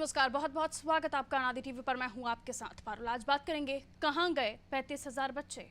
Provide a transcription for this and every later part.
नमस्कार, बहुत बहुत स्वागत आपका अनादि टीवी पर। मैं हूं आपके साथ पारुल। आज बात करेंगे कहां गए 35,000 बच्चे।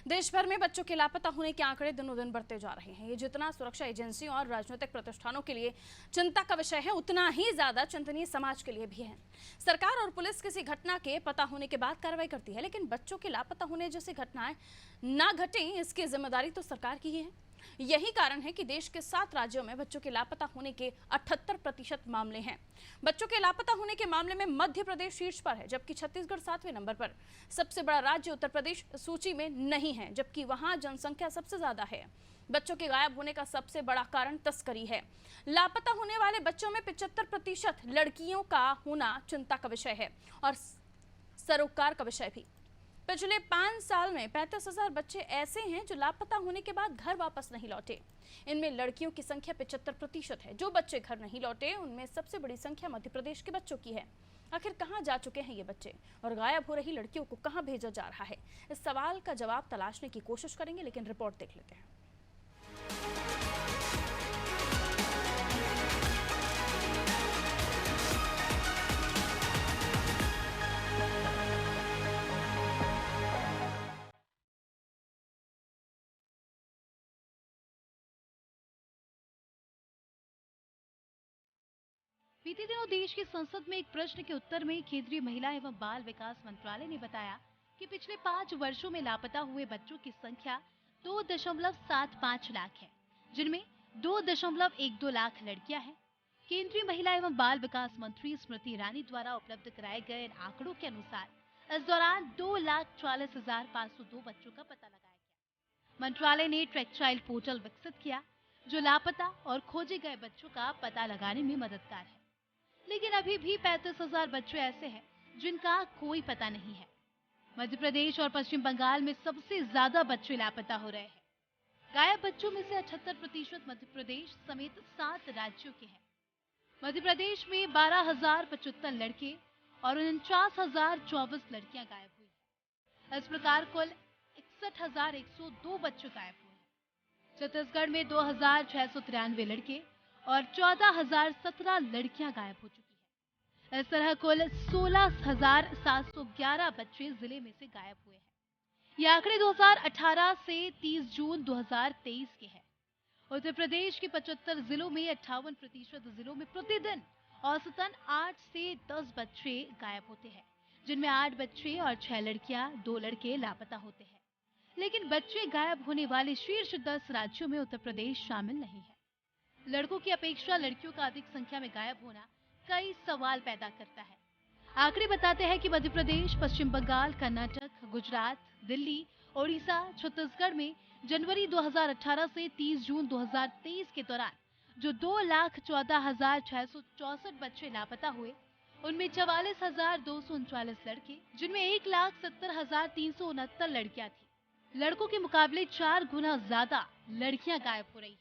देश भर में बच्चों के लापता होने के आंकड़े दिनों दिन बढ़ते जा रहे हैं। ये जितना सुरक्षा एजेंसियों और राजनीतिक प्रतिष्ठानों के लिए चिंता का विषय है, उतना ही ज्यादा चिंतनीय समाज के लिए भी है। सरकार और पुलिस किसी घटना के पता होने के बाद कार्रवाई करती है, लेकिन बच्चों के लापता होने जैसी घटनाएं ना घटें, इसकी जिम्मेदारी तो सरकार की ही है। यही कारण है कि देश के 7 राज्यों में बच्चों के लापता होने के 78% मामले हैं। बच्चों के लापता होने के मामले में मध्य प्रदेश शीर्ष पर है, जबकि छत्तीसगढ़ 7वें नंबर पर। सबसे बड़ा राज्य उत्तर प्रदेश सूची में नहीं है, जबकि वहां जनसंख्या सबसे ज्यादा है। बच्चों के गायब होने का सबसे बड़ा कारण तस्करी है। लापता होने वाले बच्चों में 75% लड़कियों का होना चिंता का विषय है और सरोकार का विषय भी। पिछले 5 साल में 35,000 बच्चे ऐसे हैं जो लापता होने के बाद घर वापस नहीं लौटे। इनमें लड़कियों की संख्या 75% है। जो बच्चे घर नहीं लौटे, उनमें सबसे बड़ी संख्या मध्य प्रदेश के बच्चों की है। आखिर कहां जा चुके हैं ये बच्चे और गायब हो रही लड़कियों को कहां भेजा जा रहा है? इस सवाल का जवाब तलाशने की कोशिश करेंगे, लेकिन रिपोर्ट देख लेते हैं। बीते दिनों देश की संसद में एक प्रश्न के उत्तर में केंद्रीय महिला एवं बाल विकास मंत्रालय ने बताया कि पिछले 5 वर्षों में लापता हुए बच्चों की संख्या 2.75 लाख है, जिनमें 2.12 लाख लड़कियां हैं। केंद्रीय महिला एवं बाल विकास मंत्री स्मृति ईरानी द्वारा उपलब्ध कराए गए इन आंकड़ों के अनुसार इस दौरान 2,40,502 बच्चों का पता लगाया गया। मंत्रालय ने ट्रैक चाइल्ड पोर्टल विकसित किया, जो लापता और खोजे गए बच्चों का पता लगाने में मददगार है। लेकिन अभी भी 35,000 बच्चे ऐसे हैं जिनका कोई पता नहीं है। मध्य प्रदेश और पश्चिम बंगाल में सबसे ज्यादा बच्चे लापता हो रहे हैं। गायब बच्चों में से 78% मध्य प्रदेश समेत 7 राज्यों के हैं। मध्य प्रदेश में 12,075 लड़के और 49,024 लड़कियां गायब हुई हैं। इस प्रकार कुल 61,102 बच्चे गायब हुए हैं। छत्तीसगढ़ में 2,693 लड़के और 14,017 लड़कियां गायब हो चुकी हैं। इस तरह कुल 16,711 बच्चे जिले में से गायब हुए हैं। ये आंकड़े 2018 से 30 जून 2023 के हैं। उत्तर प्रदेश के 75 जिलों में 58% जिलों में प्रतिदिन औसतन 8 से 10 बच्चे गायब होते हैं, जिनमें 8 बच्चे और 6 लड़कियां, 2 लड़के लापता होते हैं। लेकिन बच्चे गायब होने वाले शीर्ष 10 राज्यों में उत्तर प्रदेश शामिल नहीं है। लड़कों की अपेक्षा लड़कियों का अधिक संख्या में गायब होना कई सवाल पैदा करता है। आंकड़े बताते हैं कि मध्य प्रदेश, पश्चिम बंगाल, कर्नाटक, गुजरात, दिल्ली, ओडिशा, छत्तीसगढ़ में जनवरी 2018 से 30 जून 2023 के दौरान जो 2,14,664 बच्चे लापता हुए, उनमें 44,239 लड़के, जिनमें 1,70,369 लड़कियां थी। लड़कों के मुकाबले 4 गुना ज्यादा लड़कियां गायब हो रही है।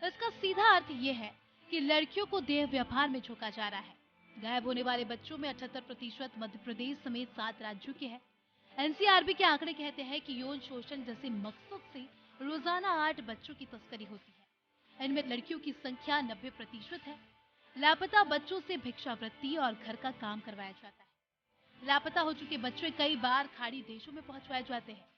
इसका सीधा अर्थ ये है कि लड़कियों को देह व्यापार में झोंका जा रहा है। गायब होने वाले बच्चों में 78% मध्य प्रदेश समेत 7 राज्यों के हैं। एनसीआरबी के आंकड़े कहते हैं कि यौन शोषण जैसे मकसद से रोजाना 8 बच्चों की तस्करी होती है। इनमें लड़कियों की संख्या 90% है। लापता बच्चों से भिक्षावृत्ति और घर का काम करवाया जाता है। लापता हो चुके बच्चे कई बार खाड़ी देशों में पहुंचवाए जाते हैं।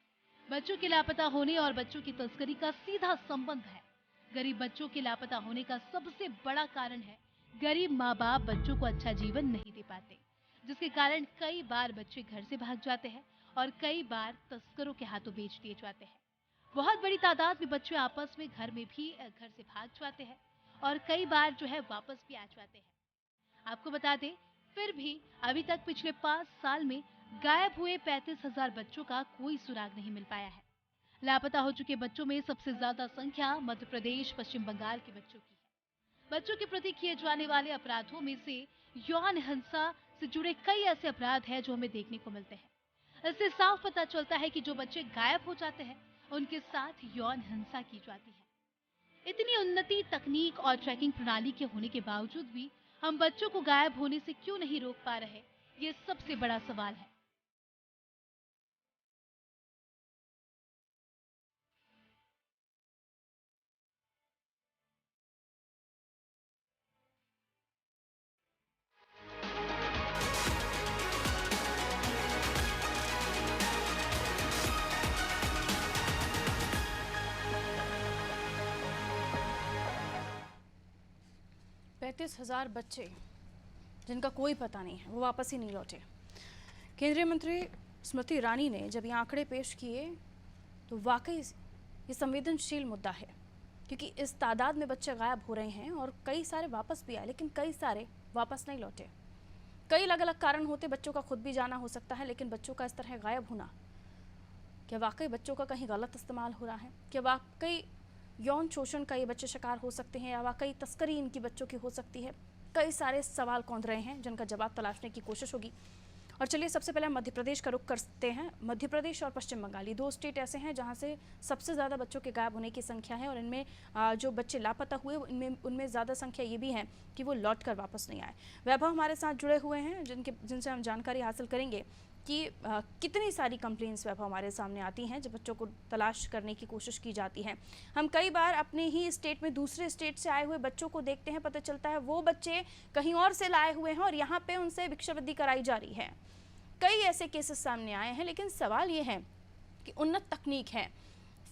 बच्चों के लापता होने और बच्चों की तस्करी का सीधा संबंध है। गरीब बच्चों के लापता होने का सबसे बड़ा कारण है गरीब माँ बाप बच्चों को अच्छा जीवन नहीं दे पाते, जिसके कारण कई बार बच्चे घर से भाग जाते हैं और कई बार तस्करों के हाथों बेच दिए जाते हैं। बहुत बड़ी तादाद में बच्चे आपस में घर में भी घर से भाग जाते हैं और कई बार जो है वापस भी आ जाते हैं। आपको बता दें, फिर भी अभी तक पिछले 5 साल में गायब हुए 35,000 बच्चों का कोई सुराग नहीं मिल पाया है। लापता हो चुके बच्चों में सबसे ज्यादा संख्या मध्य प्रदेश, पश्चिम बंगाल के बच्चों की है। बच्चों के प्रति किए जाने वाले अपराधों में से यौन हिंसा से जुड़े कई ऐसे अपराध हैं जो हमें देखने को मिलते हैं। इससे साफ पता चलता है कि जो बच्चे गायब हो जाते हैं, उनके साथ यौन हिंसा की जाती है। इतनी उन्नति तकनीक और ट्रैकिंग प्रणाली के होने के बावजूद भी हम बच्चों को गायब होने से क्यों नहीं रोक पा रहे, ये सबसे बड़ा सवाल है। 35,000 बच्चे जिनका कोई पता नहीं है वो वापस ही नहीं लौटे। केंद्रीय मंत्री स्मृति ईरानी ने जब ये आंकड़े पेश किए तो वाकई ये संवेदनशील मुद्दा है, क्योंकि इस तादाद में बच्चे गायब हो रहे हैं और कई सारे वापस भी आए, लेकिन कई सारे वापस नहीं लौटे। कई अलग अलग कारण होते, बच्चों का खुद भी जाना हो सकता है, लेकिन बच्चों का इस तरह गायब होना, क्या वाकई बच्चों का कहीं गलत इस्तेमाल हो रहा है? क्या वाकई यौन शोषण का ये बच्चे शिकार हो सकते हैं, या वाकई तस्करी इनकी बच्चों की हो सकती है? कई सारे सवाल कौंध रहे हैं जिनका जवाब तलाशने की कोशिश होगी। और चलिए सबसे पहले मध्य प्रदेश का रुख करते हैं। मध्य प्रदेश और पश्चिम बंगाल, ये दो स्टेट ऐसे हैं जहां से सबसे ज़्यादा बच्चों के गायब होने की संख्या है, और इनमें जो बच्चे लापता हुए उनमें ज़्यादा संख्या ये भी है कि वो लौट कर वापस नहीं आए। वैभव हमारे साथ जुड़े हुए हैं जिनसे हम जानकारी हासिल करेंगे कि कितनी सारी कंप्लेंट्स वैभव हमारे सामने आती हैं जब बच्चों को तलाश करने की कोशिश की जाती है। हम कई बार अपने ही स्टेट में दूसरे स्टेट से आए हुए बच्चों को देखते हैं, पता चलता है वो बच्चे कहीं और से लाए हुए हैं और यहाँ पे उनसे भिक्षावृत्ति कराई जा रही है। कई ऐसे केसेस सामने आए हैं, लेकिन सवाल ये है कि उन्नत तकनीक है,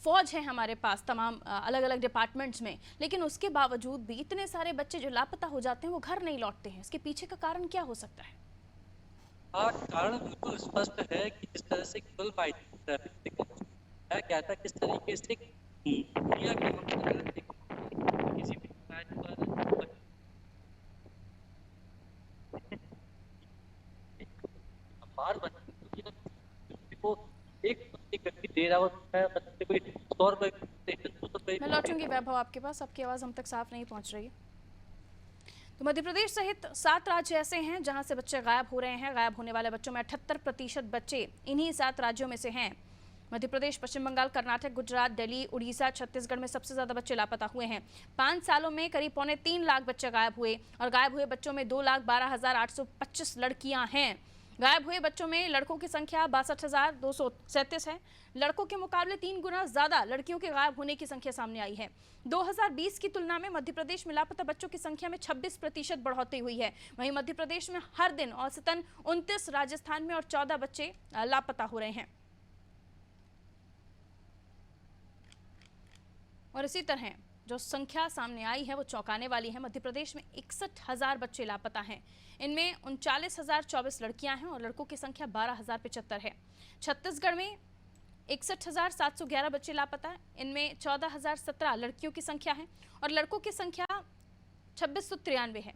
फौज है हमारे पास तमाम अलग अलग डिपार्टमेंट्स में, लेकिन उसके बावजूद भी इतने सारे बच्चे जो लापता हो जाते हैं वो घर नहीं लौटते हैं। इसके पीछे का कारण क्या हो सकता है? कारण बिल्कुल स्पष्ट है कि जिस तरह से केवल ट्रैफिक क्या था, किस तरीके से इंडिया के किसी भी पर बार को एक व्यक्ति दे रहा होता है, बच्चे कोई 100 रुपए। मैं लौटूंगी वैभव आपके पास, आपकी आवाज़ हम तक साफ नहीं पहुंच रही है। तो मध्य प्रदेश सहित 7 राज्य ऐसे हैं जहां से बच्चे गायब हो रहे हैं। गायब होने वाले बच्चों में 78% बच्चे इन्हीं 7 राज्यों में से हैं। मध्य प्रदेश, पश्चिम बंगाल, कर्नाटक, गुजरात, दिल्ली, उड़ीसा, छत्तीसगढ़ में सबसे ज़्यादा बच्चे लापता हुए हैं। 5 सालों में करीब 3.25 लाख बच्चे गायब हुए, और गायब हुए बच्चों में 2,12,825 लड़कियां हैं। गायब हुए बच्चों में लड़कों की संख्या 62,237 है। लड़कों के मुकाबले 3 गुना ज्यादा लड़कियों के गायब होने की संख्या सामने आई है। 2020 की तुलना में मध्य प्रदेश में लापता बच्चों की संख्या में 26% बढ़ोतरी हुई है। वहीं मध्य प्रदेश में हर दिन औसतन 29, राजस्थान में और 14 बच्चे लापता हो रहे हैं। और इसी तरह जो संख्या सामने आई है वो चौंकाने वाली है। मध्य प्रदेश में 61,000 बच्चे लापता हैं। इनमें 39,024 लड़कियां हैं और लड़कों की संख्या 12,075 है। छत्तीसगढ़ में 61,711 बच्चे लापता हैं। इनमें 14,017 लड़कियों की संख्या है और लड़कों की संख्या 2,693 है।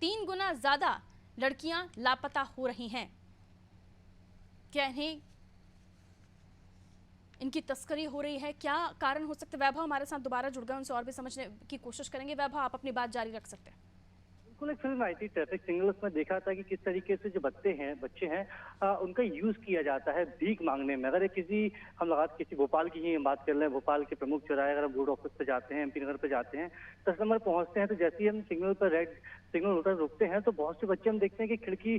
3 गुना ज्यादा लड़कियां लापता हो रही हैं। क्या इनकी तस्करी हो रही है? क्या कारण हो सकते हैं? वैभव हमारे साथ दोबारा जुड़ गए, उनसे और भी समझने की कोशिश करेंगे। वैभव, आप अपनी बात जारी रख सकते हैं। बिल्कुल, एक फिल्म आई थी ट्रैफिक सिग्नल, उसमें देखा था कि किस तरीके से जो बच्चे हैं उनका यूज किया जाता है भीख मांगने में। अगर किसी भोपाल की ही बात कर लें, भोपाल के प्रमुख चौराहे अगर हम रोड ऑफिस पे जाते हैं, MP नगर पे जाते हैं, 10 नंबर पहुंचते हैं, तो जैसे ही हम सिग्नल पर रेड सिग्नल होता है रुकते हैं, तो बहुत से बच्चे हम देखते हैं कि खिड़की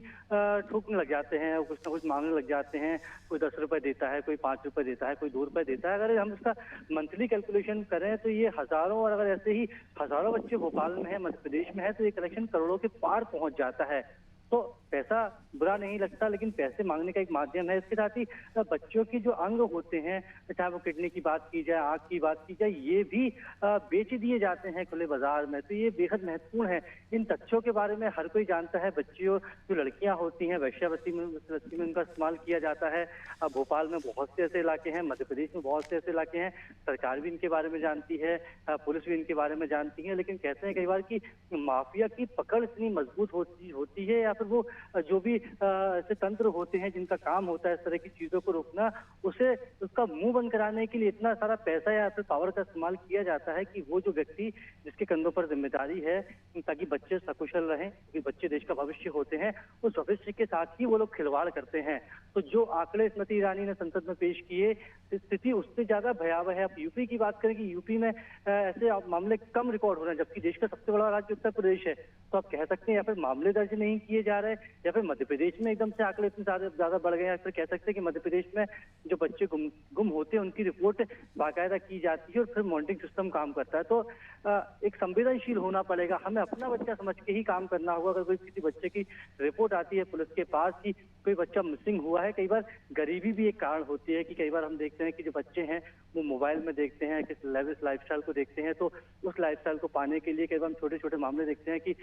ठोकने लग जाते हैं, कुछ ना कुछ मांगने लग जाते हैं। कोई 10 रुपए देता है, कोई 5 रुपए देता है, कोई 2 रुपए देता है। अगर हम इसका मंथली कैलकुलेशन करें तो ये हजारों, और अगर ऐसे ही हजारों बच्चे भोपाल में है, मध्य प्रदेश में है, तो ये कलेक्शन करोड़ों के पार पहुंच जाता है। तो पैसा बुरा नहीं लगता, लेकिन पैसे मांगने का एक माध्यम है। इसके साथ ही बच्चों की जो अंग होते हैं, चाहे वो किडनी की बात की जाए, आंख की बात की जाए, ये भी बेच दिए जाते हैं खुले बाजार में। तो ये बेहद महत्वपूर्ण है। इन तथ्यों के बारे में हर कोई जानता है। बच्चियों जो लड़कियां होती हैं, वेश्यावृत्ति में उनका इस्तेमाल किया जाता है। भोपाल में बहुत से ऐसे इलाके हैं, मध्य प्रदेश में बहुत से ऐसे इलाके हैं। सरकार भी इनके बारे में जानती है, पुलिस भी इनके बारे में जानती है, लेकिन कहते हैं कई बार कि माफिया की पकड़ इतनी मजबूत होती है, या फिर वो जो भी ऐसे तंत्र होते हैं जिनका काम होता है इस तरह की चीजों को रोकना, उसका मुंह बंद कराने के लिए इतना सारा पैसा या फिर पावर का इस्तेमाल किया जाता है कि वो जो व्यक्ति जिसके कंधों पर जिम्मेदारी है, ताकि बच्चे सकुशल रहें, क्योंकि बच्चे देश का भविष्य होते हैं, उस भविष्य के साथ ही वो लोग खिलवाड़ करते हैं। तो जो आंकड़े स्मृति ईरानी ने संसद में पेश किए, स्थिति उससे ज्यादा भयावह है। अब यूपी की बात करें कि यूपी में ऐसे मामले कम रिकॉर्ड हो रहे हैं, जबकि देश का सबसे बड़ा राज्य उत्तर प्रदेश है। तो आप कह सकते हैं या फिर मामले दर्ज नहीं किए जा रहे, या फिर मध्य प्रदेश में एकदम से आंकड़े इतने ज्यादा बढ़ गए हैं। फिर कह सकते हैं कि मध्य प्रदेश में जो बच्चे गुम होते हैं उनकी रिपोर्ट बाकायदा की जाती है और फिर मॉनिटरिंग सिस्टम काम करता है। तो एक संवेदनशील होना पड़ेगा, हमें अपना बच्चा समझ के ही काम करना होगा। अगर कोई किसी बच्चे की रिपोर्ट आती है पुलिस के पास कि कोई बच्चा मिसिंग हुआ है। कई बार गरीबी भी एक कारण होती है कि कई बार हम देखते हैं कि जो बच्चे हैं वो मोबाइल में देखते हैं, किस लेविश लाइफस्टाइल को देखते हैं, तो उस लाइफस्टाइल को पाने के लिए कई बार हम छोटे छोटे मामले देखते हैं कि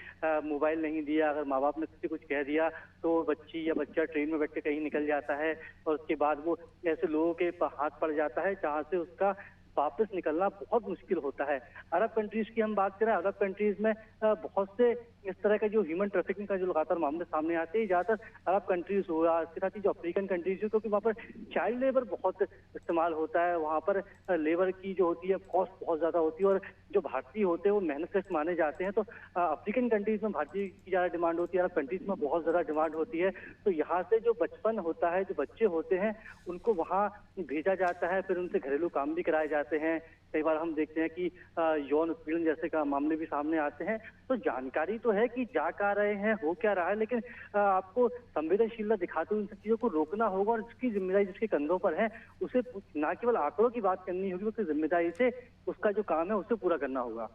मोबाइल नहीं दिया, अगर माँ बाप ने किसी कुछ कह दिया तो बच्ची या बच्चा ट्रेन में बैठ के कहीं निकल जाता है और उसके बाद वो ऐसे लोगों के हाथ पड़ जाता है जहाँ से उसका वापस निकलना बहुत मुश्किल होता है। अरब कंट्रीज की हम बात करें, अरब कंट्रीज में बहुत से इस तरह का जो ह्यूमन ट्रैफिकिंग का जो लगातार मामले सामने आते हैं, ज्यादातर अरब कंट्रीज हुआ, इसके साथ ही जो अफ्रीकन कंट्रीज हो, क्योंकि वहाँ पर चाइल्ड लेबर बहुत इस्तेमाल होता है। वहाँ पर लेबर की जो होती है कॉस्ट बहुत ज्यादा होती है और जो भारतीय होते हैं वो मेहनत कश माने जाते हैं। तो अफ्रीकन कंट्रीज में भारतीय की ज्यादा डिमांड होती है, अरब कंट्रीज में बहुत ज्यादा डिमांड होती है। तो यहाँ से जो बचपन होता है, जो बच्चे होते हैं, उनको वहाँ भेजा जाता है, फिर उनसे घरेलू काम भी कराए जाते हैं। कई बार हम देखते हैं कि यौन उत्पीड़न जैसे का मामले भी सामने आते हैं। तो जानकारी तो है कि जा कहाँ रहे हैं, हो क्या रहा है, लेकिन आपको संवेदनशीलता दिखाते हुए इन सब चीजों को रोकना होगा और इसकी जिम्मेदारी जिसके कंधों पर है उसे न केवल आंकड़ों की बात करनी होगी, उसकी जिम्मेदारी से उसका जो काम है उसे पूरा करना होगा।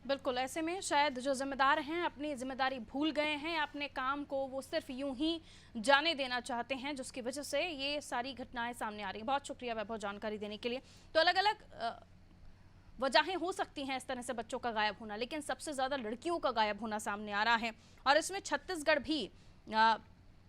बिल्कुल, ऐसे में शायद जो जिम्मेदार हैं अपनी जिम्मेदारी भूल गए हैं, अपने काम को वो सिर्फ यूं ही जाने देना चाहते हैं, जिसकी वजह से ये सारी घटनाएं सामने आ रही हैं। बहुत शुक्रिया वैभव जानकारी देने के लिए। तो अलग अलग वजहें हो सकती हैं इस तरह से बच्चों का गायब होना, लेकिन सबसे ज़्यादा लड़कियों का गायब होना सामने आ रहा है और इसमें छत्तीसगढ़ भी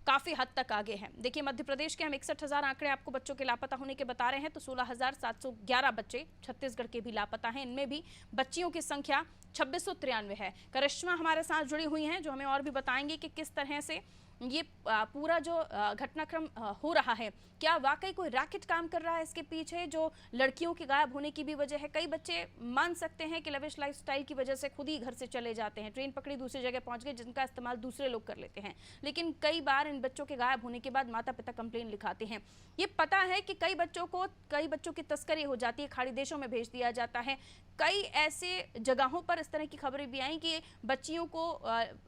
काफ़ी हद तक आगे हैं। देखिए, मध्य प्रदेश के हम 61,000 आंकड़े आपको बच्चों के लापता होने के बता रहे हैं, तो 16,711 बच्चे छत्तीसगढ़ के भी लापता हैं। इनमें भी बच्चियों की संख्या 2693 है। करिश्मा हमारे साथ जुड़ी हुई हैं जो हमें और भी बताएंगे कि किस तरह से ये पूरा जो घटनाक्रम हो रहा है, क्या वाकई कोई रैकेट काम कर रहा है इसके पीछे जो लड़कियों के गायब होने की भी वजह है। कई बच्चे मान सकते हैं कि लविश लाइफस्टाइल की वजह से खुद ही घर से चले जाते हैं, ट्रेन पकड़ी दूसरी जगह पहुंच गए, जिनका इस्तेमाल दूसरे लोग कर लेते हैं, लेकिन कई बार इन बच्चों के गायब होने के बाद माता पिता कंप्लेन लिखाते हैं। ये पता है कि कई बच्चों की तस्करी हो जाती है, खाड़ी देशों में भेज दिया जाता है। कई ऐसे जगहों पर इस तरह की खबरें भी आई कि बच्चियों को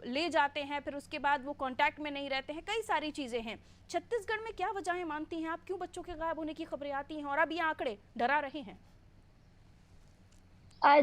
ले जाते हैं, फिर उसके बाद वो कांटेक्ट में नहीं रहते हैं। कई सारी चीजें हैं। छत्तीसगढ़ में क्या वजहें मानती हैं आप, क्यों बच्चों के गायब होने की खबरें आती हैं और अब ये आंकड़े डरा रहे हैं?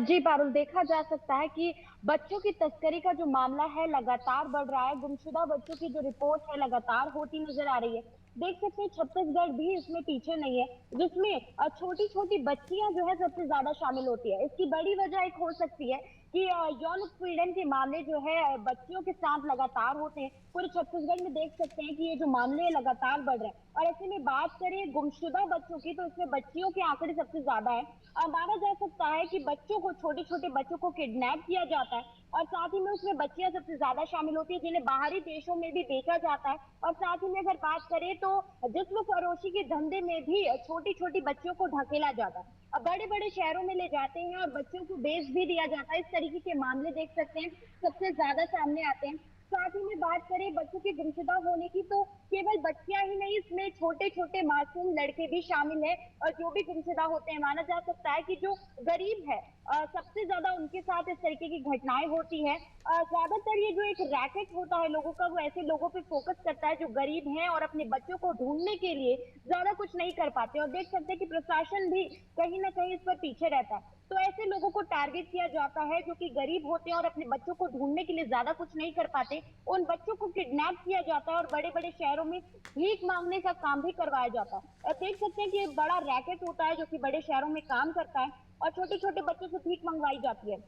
जी पारुल, देखा जा सकता है कि बच्चों की तस्करी का जो मामला है लगातार बढ़ रहा है। गुमशुदा बच्चों की जो रिपोर्ट है लगातार होती नजर आ रही है। देख सकते हैं छत्तीसगढ़ भी इसमें पीछे नहीं है, जिसमें छोटी छोटी बच्चियां जो है सबसे ज्यादा शामिल होती है। इसकी बड़ी वजह एक हो सकती है कि यौन उत्पीड़न के मामले जो है बच्चियों के साथ लगातार होते हैं। पूरे छत्तीसगढ़ में देख सकते हैं कि ये जो मामले लगातार बढ़ रहे हैं और ऐसे में बात करें गुमशुदा बच्चों की, तो इसमें बच्चियों के आंकड़े सबसे ज्यादा है। माना जा सकता है कि बच्चों को, छोटे छोटे बच्चों को किडनैप किया जाता है और साथ ही में उसमें बच्चियां सबसे ज्यादा शामिल होती है, जिन्हें बाहरी देशों में भी बेचा जाता है। और साथ ही में अगर बात करें तो जिस्म फरोशी के धंधे में भी छोटी छोटी बच्चियों को ढकेला जाता है। अब बड़े बड़े शहरों में ले जाते हैं और बच्चों को बेच भी दिया जाता है। इस तरीके के मामले देख सकते हैं सबसे ज्यादा सामने आते हैं। साथ ही में बात करें बच्चों के गुमशुदा होने की, तो केवल बच्चियां ही नहीं, इसमें छोटे छोटे मासूम लड़के भी शामिल हैं और जो भी गुमशुदा होते हैं। माना जा सकता है कि जो गरीब है सबसे ज्यादा उनके साथ इस तरीके की घटनाएं होती है। ज्यादातर ये जो एक रैकेट होता है लोगों का, वो ऐसे लोगों पे फोकस करता है जो गरीब हैं और अपने बच्चों को ढूंढने के लिए ज्यादा कुछ नहीं कर पाते। और देख सकते हैं कि प्रशासन भी कहीं ना कहीं इस पर पीछे रहता है। तो ऐसे लोगों को टारगेट किया जाता है जो कि गरीब होते हैं और अपने बच्चों को ढूंढने के लिए ज्यादा कुछ नहीं कर पाते। उन बच्चों को किडनैप किया जाता है और बड़े बड़े शहरों में भीख मांगने का काम भी करवाया जाता है। और देख सकते हैं कि एक बड़ा रैकेट होता है जो कि बड़े शहरों में काम करता है और छोटे छोटे बच्चों से भीख मंगवाई जाती है।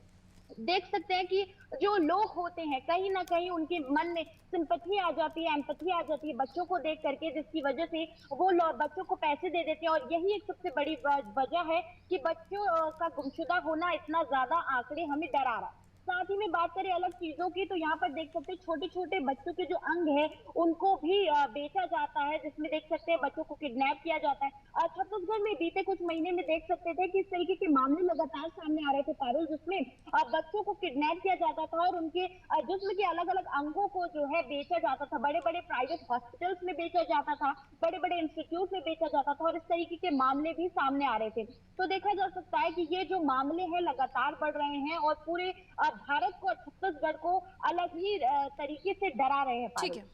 देख सकते हैं कि जो लोग होते हैं कहीं ना कहीं उनके मन में सिंपैथी आ जाती है, एम्पैथी आ जाती है बच्चों को देख करके, जिसकी वजह से वो लोग बच्चों को पैसे दे देते हैं। और यही एक सबसे बड़ी वजह है कि बच्चों का गुमशुदा होना इतना ज्यादा आंकड़े हमें डरा रहा है। साथ ही में बात करें अलग चीजों की, तो यहाँ पर देख सकते हैं छोटे छोटे बच्चों के जो अंग है उनको भी बेचा जाता है, जिसमें देख सकते हैं बच्चों को किडनैप किया जाता है। छत्तीसगढ़ में बीते कुछ महीने में देख सकते थे कि इस तरीके के मामले लगातार सामने आ रहे थे पारुल, जिसमें बच्चों को किडनैप किया जाता था और उनके जिस्म के अलग अलग अंगों को जो है बेचा जाता था। बड़े बड़े प्राइवेट हॉस्पिटल्स में बेचा जाता था, बड़े बड़े इंस्टीट्यूट में बेचा जाता था और इस तरीके के मामले भी सामने आ रहे थे। तो देखा जा सकता है कि ये जो मामले हैं लगातार बढ़ रहे हैं और पूरे भारत को और छत्तीसगढ़ को अलग ही तरीके से डरा रहे हैं। ठीक है,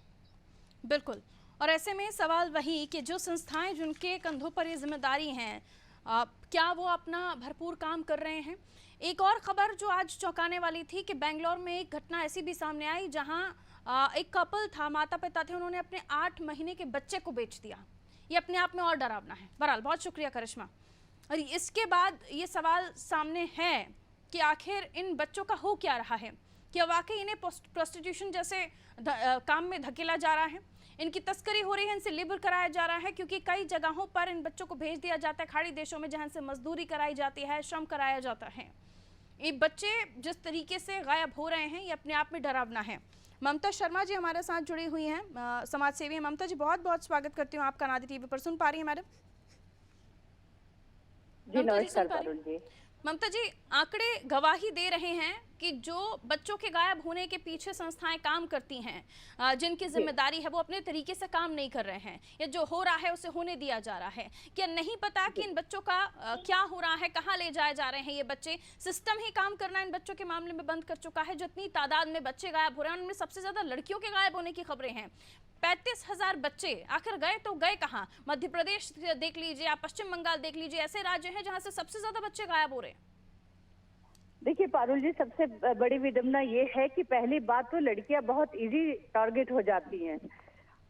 बिल्कुल। और ऐसे में सवाल वही कि जो संस्थाएं जिनके कंधों पर ये जिम्मेदारी हैं, क्या वो अपना भरपूर काम कर रहे हैं? एक और खबर जो आज चौंकाने वाली थी कि बेंगलोर में एक घटना ऐसी भी सामने आई जहां एक कपल था, माता पिता थे, उन्होंने अपने 8 महीने के बच्चे को बेच दिया। ये अपने आप में और डरावना है। बहरहाल बहुत शुक्रिया करिश्मा। और इसके बाद ये सवाल सामने है कि आखिर इन बच्चों का हो क्या रहा है, क्या वाकई इन्हें प्रोस्टिट्यूशन जैसे काम में धकेला जा रहा है, इनकी तस्करी हो रही है, इनसे लेबर कराया जा रहा है, क्योंकि कई जगहों पर इन बच्चों को भेज दिया जाता है खाड़ी देशों में, जहां से मजदूरी कराई जाती है, श्रम कराया जाता है। ये बच्चे जिस तरीके से गायब हो रहे हैं, ये अपने आप में डरावना है। ममता शर्मा जी हमारे साथ जुड़ी हुई हैं, समाज सेवी हैं। ममता जी, बहुत बहुत स्वागत करती हूँ आपका नादी टीवी पर। सुन पा रही हैं मैडम? जी नमस्कार पारुल जी। ममता जी, आंकड़े गवाही दे रहे हैं कि जो बच्चों के गायब होने के पीछे संस्थाएं काम करती हैं, जिनकी जिम्मेदारी है, वो अपने तरीके से काम नहीं कर रहे हैं, या जो हो रहा है उसे होने दिया जा रहा है। क्या नहीं पता कि इन बच्चों का क्या हो रहा है, कहाँ ले जाए जा रहे हैं ये बच्चे? सिस्टम ही काम करना इन बच्चों के मामले में बंद कर चुका है। जितनी तादाद में बच्चे गायब हो रहे हैं, उनमें सबसे ज्यादा लड़कियों के गायब होने की खबरें हैं। 35,000 बच्चे आखिर गए तो गए कहाँ? मध्य प्रदेश देख लीजिए, आप पश्चिम बंगाल देख लीजिए, ऐसे राज्य हैं जहां से सबसे ज्यादा बच्चे गायब हो रहे हैं। देखिए पारुल जी, सबसे बड़ी विडम्बना ये है कि पहली बात तो लड़कियां बहुत इजी टारगेट हो जाती हैं,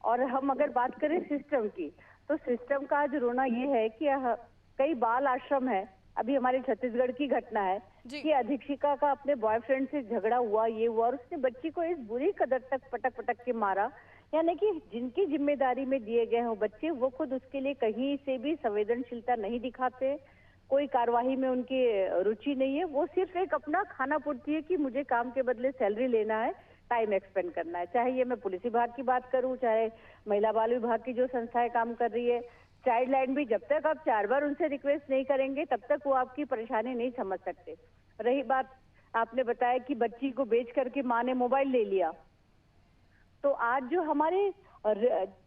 और हम अगर बात करें सिस्टम की, तो सिस्टम का आज रोना ये है कि कई बाल आश्रम है। अभी हमारे छत्तीसगढ़ की घटना है कि अधीक्षिका का अपने बॉयफ्रेंड से झगड़ा हुआ, ये हुआ, और उसने बच्ची को इस बुरी कदर तक पटक पटक के मारा। यानी कि जिनकी जिम्मेदारी में दिए गए हो बच्चे, वो खुद उसके लिए कहीं से भी संवेदनशीलता नहीं दिखाते, कोई कार्यवाही में उनकी रुचि नहीं है। वो सिर्फ एक अपना खाना पूर्ति है कि मुझे काम के बदले सैलरी लेना है, टाइम एक्सपेंड करना है। चाहे ये मैं पुलिस विभाग की बात करूं, चाहे महिला बाल विभाग की जो संस्थाएं काम कर रही है, चाइल्ड लाइन भी, जब तक आप 4 बार उनसे रिक्वेस्ट नहीं करेंगे तब तक वो आपकी परेशानी नहीं समझ सकते। रही बात, आपने बताया कि बच्ची को बेच करके माँ ने मोबाइल ले लिया, तो आज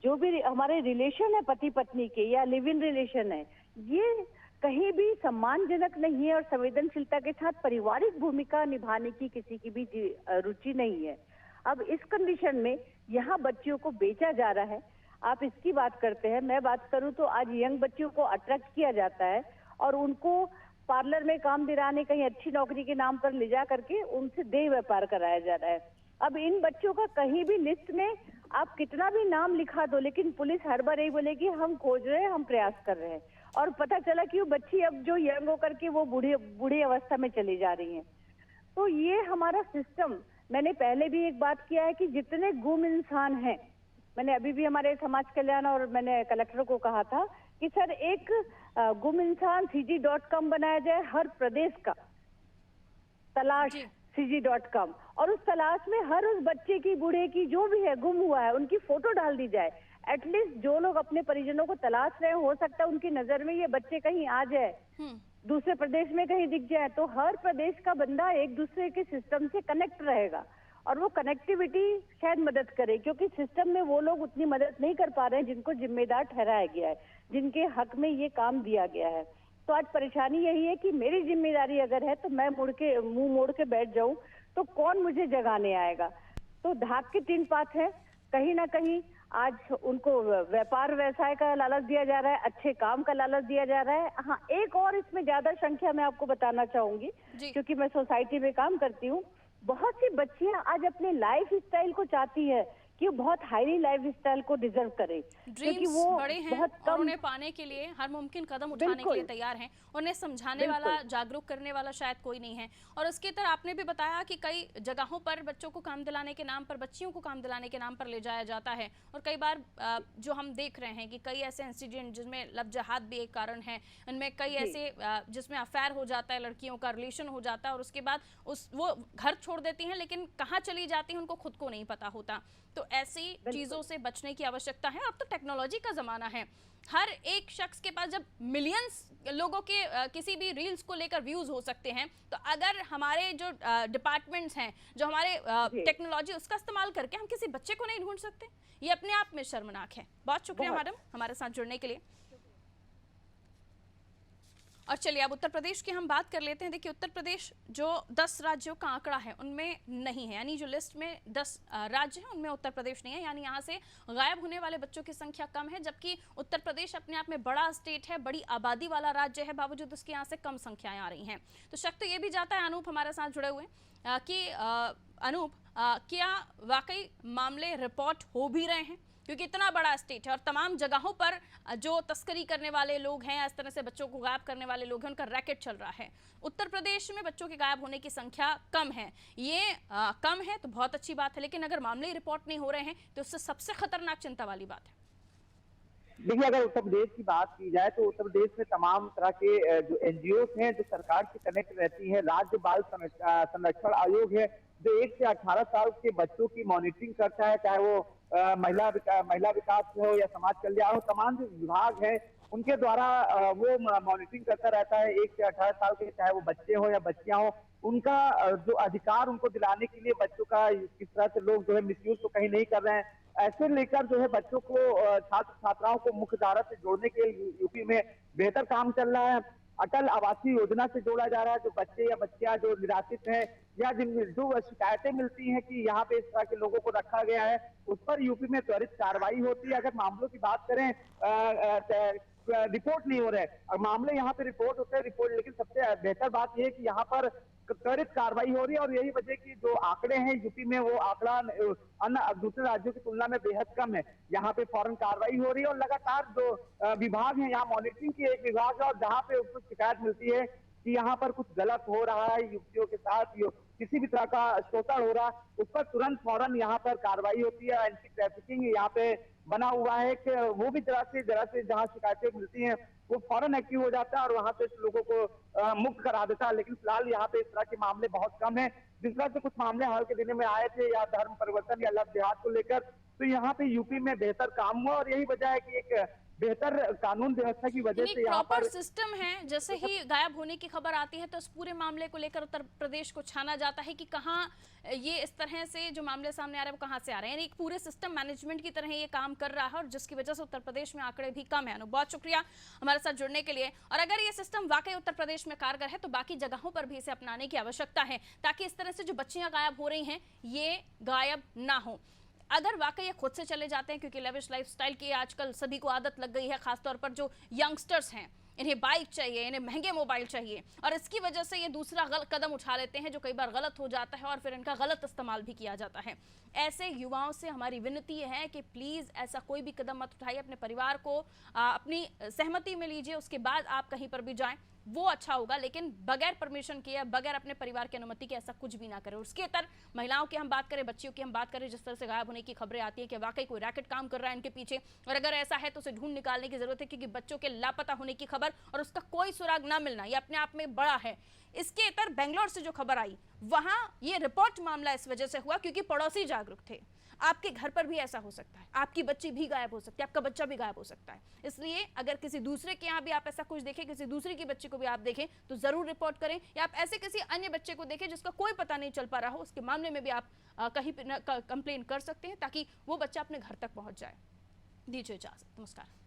जो भी हमारे रिलेशन है पति पत्नी के या लिव इन रिलेशन है, ये कहीं भी सम्मानजनक नहीं है, और संवेदनशीलता के साथ पारिवारिक भूमिका निभाने की किसी की भी रुचि नहीं है। अब इस कंडीशन में यहाँ बच्चियों को बेचा जा रहा है। आप इसकी बात करते हैं, मैं बात करूं तो आज यंग बच्चियों को अट्रैक्ट किया जाता है और उनको पार्लर में काम दिलाने, कहीं अच्छी नौकरी के नाम पर ले जा करके उनसे देह व्यापार कराया जा रहा है। अब इन बच्चों का कहीं भी लिस्ट में आप कितना भी नाम लिखा दो, लेकिन पुलिस हर बार यही बोलेगी हम खोज रहे हैं, हम प्रयास कर रहे हैं, और पता चला कि वो बच्ची अब जो यंग होकर के वो बूढ़ी अवस्था में चली जा रही है। तो ये हमारा सिस्टम, मैंने पहले भी एक बात किया है कि जितने गुम इंसान हैं, मैंने अभी भी हमारे समाज कल्याण और मैंने कलेक्टर को कहा था कि सर एक गुम इंसान CG.com बनाया जाए, हर प्रदेश का तलाश CG.com, और उस तलाश में हर उस बच्चे की, बूढ़े की, जो भी है गुम हुआ है, उनकी फोटो डाल दी जाए। एटलीस्ट जो लोग अपने परिजनों को तलाश रहे, हो सकता है उनकी नजर में ये बच्चे कहीं आ जाए, दूसरे प्रदेश में कहीं दिख जाए, तो हर प्रदेश का बंदा एक दूसरे के सिस्टम से कनेक्ट रहेगा, और वो कनेक्टिविटी शायद मदद करे, क्योंकि सिस्टम में वो लोग उतनी मदद नहीं कर पा रहे हैं जिनको जिम्मेदार ठहराया गया है, जिनके हक में ये काम दिया गया है। तो आज परेशानी यही है कि मेरी जिम्मेदारी अगर है तो मैं मुंह मोड़ के बैठ जाऊं तो कौन मुझे जगाने आएगा। तो धाक की 3 बात है, कहीं ना कहीं आज उनको व्यापार व्यवसाय का लालच दिया जा रहा है, अच्छे काम का लालच दिया जा रहा है। हाँ, एक और इसमें ज्यादा संख्या मैं आपको बताना चाहूंगी, क्योंकि मैं सोसाइटी में काम करती हूँ। बहुत सी बच्चियां आज अपने लाइफ स्टाइल को चाहती है कि वो बहुत हाईली लाइफ स्टाइल को डिजर्व करे, क्योंकि वो बड़े हैं बहुत कम, और उन्हें पाने के लिए हर मुमकिन कदम उठाने के लिए तैयार हैं। उन्हें समझाने वाला, जागरूक करने वाला शायद कोई नहीं है। और उसकी तरह आपने भी बताया कि कई जगहों पर बच्चों को काम दिलाने के नाम पर, बच्चियों को काम दिलाने के नाम पर ले जाया जाता है, और कई बार जो हम देख रहे हैं कि कई ऐसे इंसिडेंट जिसमें लव जहाद भी एक कारण है, इनमें कई ऐसे जिसमें अफेयर हो जाता है, लड़कियों का रिलेशन हो जाता है, और उसके बाद वो घर छोड़ देती हैं, लेकिन कहाँ चली जाती हैं उनको खुद को नहीं पता होता। तो ऐसी चीजों से बचने की आवश्यकता है। अब तो टेक्नोलॉजी का जमाना है, हर एक शख्स के पास जब मिलियंस लोगों के किसी भी रील्स को लेकर व्यूज हो सकते हैं, तो अगर हमारे जो डिपार्टमेंट्स हैं, जो हमारे टेक्नोलॉजी, उसका इस्तेमाल करके हम किसी बच्चे को नहीं ढूंढ सकते, ये अपने आप में शर्मनाक है। बहुत शुक्रिया मैडम हमारे साथ जुड़ने के लिए। और चलिए अब उत्तर प्रदेश की हम बात कर लेते हैं। देखिए उत्तर प्रदेश जो 10 राज्यों का आंकड़ा है उनमें नहीं है, यानी जो लिस्ट में 10 राज्य हैं उनमें उत्तर प्रदेश नहीं है, यानी यहाँ से गायब होने वाले बच्चों की संख्या कम है। जबकि उत्तर प्रदेश अपने आप में बड़ा स्टेट है, बड़ी आबादी वाला राज्य है, बावजूद उसके यहाँ से कम संख्याएं आ रही हैं। तो शक तो ये भी जाता है, अनूप हमारे साथ जुड़े हुए हैं कि अनूप क्या वाकई मामले रिपोर्ट हो भी रहे हैं, क्योंकि इतना बड़ा स्टेट है और तमाम जगहों पर जो तस्करी करने वाले लोग हैं, इस तरह से बच्चों को गायब करने वाले लोग हैं, उनका रैकेट चल रहा है। उत्तर प्रदेश में बच्चों के गायब होने की संख्या कम है, ये कम है तो बहुत अच्छी बात है, लेकिन अगर मामले रिपोर्ट नहीं हो रहे हैं तो उससे सबसे खतरनाक चिंता वाली बात है। देखिए, अगर उत्तर प्रदेश की बात की जाए तो उत्तर प्रदेश में तमाम तरह के जो एनजीओ हैं जो सरकार से कनेक्ट रहती है, राज्य बाल संरक्षण आयोग है जो 1 से 18 साल के बच्चों की मॉनिटरिंग करता है, चाहे वो महिला विकास हो या समाज कल्याण हो, तमाम जो विभाग हैं उनके द्वारा वो मॉनिटरिंग करता रहता है। 1 से 18 साल के चाहे वो बच्चे हो या बच्चियां हो, उनका जो अधिकार उनको दिलाने के लिए बच्चों का किस तरह से लोग जो है मिसयूज तो कहीं नहीं कर रहे हैं, ऐसे लेकर जो है बच्चों को छात्र छात्राओं को मुख्य धारा से जोड़ने के लिए यूपी में बेहतर काम चल रहा है। अटल आवासीय योजना से जोड़ा जा रहा है, जो बच्चे या बच्चियां जो निराश्रित हैं या जिन जो शिकायतें मिलती हैं कि यहाँ पे इस तरह के लोगों को रखा गया है, उस पर यूपी में त्वरित कार्रवाई होती है। अगर मामलों की बात करें, रिपोर्ट नहीं हो रहे और मामले यहाँ पे रिपोर्ट होते हैं, लेकिन सबसे बेहतर बात यह है कि यहाँ पर त्वरित कार्रवाई हो रही है और यही वजह की जो आंकड़े हैं यूपी में वो आंकड़ा अन्य दूसरे राज्यों की तुलना में बेहद कम है। यहाँ पे फौरन कार्रवाई हो रही है और लगातार जो विभाग है, यहाँ मॉनिटरिंग की एक विभाग है और जहाँ पे उसको शिकायत मिलती है कि यहाँ पर कुछ गलत हो रहा है, युवतियों के साथ किसी भी तरह का शोषण हो रहा, उस पर तुरंत फौरन यहाँ पर कार्रवाई होती है। एंटी ट्रैफिकिंग यहाँ पे बना हुआ है कि वो भी जरा से जहाँ शिकायतें मिलती हैं वो फौरन एक्टिव हो जाता है और वहां से लोगों को मुक्त करा देता है। लेकिन फिलहाल यहाँ पे इस तरह के मामले बहुत कम है। जिस तरह से कुछ मामले हाल के दिनों में आए थे या धर्म परिवर्तन या लव जिहाद को लेकर, तो यहाँ पे यूपी में बेहतर काम हुआ और यही वजह है कि एक बेहतर कानून व्यवस्था की वजह से यहाँ पर सिस्टम है। जैसे ही गायब होने की खबर आती है तो उस पूरे मामले को लेकर उत्तर प्रदेश को छाना जाता है कि कहाँ ये इस तरह से जो मामले सामने आ रहे हैं वो कहाँ से आ रहे हैं, यानी एक पूरे सिस्टम मैनेजमेंट की तरह ये काम कर रहा है और जिसकी वजह से उत्तर प्रदेश में आंकड़े भी कम है। बहुत शुक्रिया हमारे साथ जुड़ने के लिए। और अगर ये सिस्टम वाकई उत्तर प्रदेश में कारगर है तो बाकी जगहों पर भी इसे अपनाने की आवश्यकता है, ताकि इस तरह से जो बच्चियां गायब हो रही हैं ये गायब ना हो। अगर वाकई ये खुद से चले जाते हैं, क्योंकि लेविश लाइफस्टाइल की आजकल सभी को आदत लग गई है, खासतौर पर जो यंगस्टर्स हैं, इन्हें बाइक चाहिए, इन्हें महंगे मोबाइल चाहिए और इसकी वजह से ये दूसरा कदम उठा लेते हैं जो कई बार गलत हो जाता है और फिर इनका गलत इस्तेमाल भी किया जाता है। ऐसे युवाओं से हमारी विनती है कि प्लीज़ ऐसा कोई भी कदम मत उठाइए, अपने परिवार को अपनी सहमति में लीजिए, उसके बाद आप कहीं पर भी जाएं, वो अच्छा होगा। लेकिन बगैर परमिशन किए, बगैर अपने परिवार की अनुमति के ऐसा कुछ भी ना करें। उसके तर महिलाओं की हम बात करें, बच्चियों की हम बात करें, जिस तरह से गायब होने की खबरें आती हैं कि वाकई कोई रैकेट काम कर रहा है इनके पीछे, और अगर ऐसा है तो उसे ढूंढ निकालने की जरूरत है, क्योंकि बच्चों के लापता होने की खबर और उसका कोई सुराग ना मिलना ये अपने आप में बड़ा है। इसके इतर बेंगलोर से जो खबर आई, वहां ये रिपोर्ट मामला इस वजह से हुआ क्योंकि पड़ोसी जागरूक थे। आपके घर पर भी ऐसा हो सकता है, आपकी बच्ची भी गायब हो सकती है, आपका बच्चा भी गायब हो सकता है। इसलिए अगर किसी दूसरे के यहाँ भी आप ऐसा कुछ देखें, किसी दूसरे की बच्ची को भी आप देखें तो जरूर रिपोर्ट करें, या आप ऐसे किसी अन्य बच्चे को देखें जिसका कोई पता नहीं चल पा रहा हो, उसके मामले में भी आप कहीं कंप्लेन कर सकते हैं ताकि वो बच्चा अपने घर तक पहुंच जाए। दीजिए इजाजत, नमस्कार।